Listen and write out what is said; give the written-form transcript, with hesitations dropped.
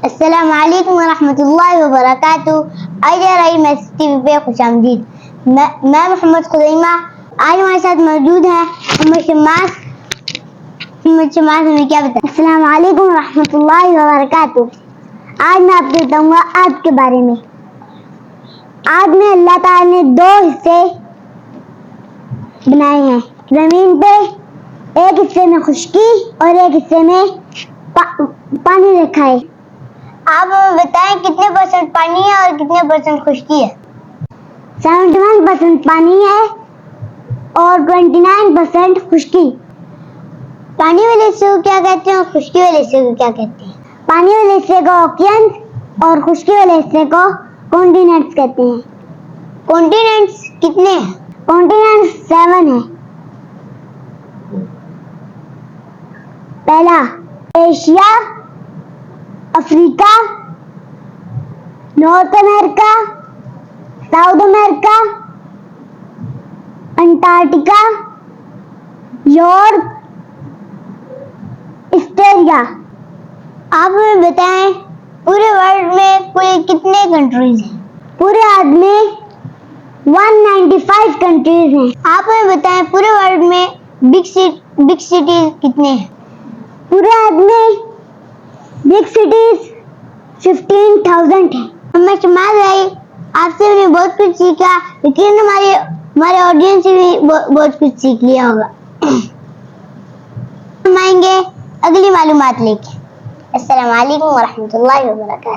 अस्सलाम वालेकुम वरहमतुल्लाहि वबरकातुह। आई मैथ टीवी पे खुशामदीद। मैं मोहम्मद खुदैमा। आज हमारे साथ मौजूद है मोहम्मद शम्मास। हमें क्या बताएं? अस्सलाम वालेकुम वरहमतुल्लाहि वबरकातुह। आज मैं आपको बताऊंगा आग के बारे में। आग में अल्लाह ताला ने दो हिस्से बनाए हैं जमीन पे। एक हिस्से में खुश्की और एक हिस्से में पानी रखा है। आप हमें बताएं कितने परसेंट पानी है और कितने परसेंट खुश्की है? 71% पानी है और 29% खुश्की। पानी वाले हिस्से को क्या कहते हैं और खुश्की वाले हिस्से को क्या कहते हैं? पानी वाले हिस्से को ओशियन और खुश्की वाले हिस्से को कॉन्टिनेंट्स कहते हैं। कॉन्टिनेंट्स कितने हैं? कॉन्टिनेंट्स 7 है। पहला Asia, Africa, north America, south America, Antarctica, Europe, Australia. आप हमें बताएं पूरे वर्ल्ड में कुल कितने कंट्रीज हैं? पूरे अर्थ में 195 कंट्रीज हैं। आप हमें बताएं पूरे वर्ल्ड में बिग सिटीज कितने हैं? पूरे अर्थ में बिग सिटीज 15,000 है। मैं शम्मास भाई आपसे मैंने बहुत कुछ सीखा, लेकिन हमारे ऑडियंस से भी बहुत कुछ सीख लिया होगा। हम आएंगे अगली मालूमात लेके। अस्सलाम वालेकुम वरहमतुल्लाहि वबरकातुह।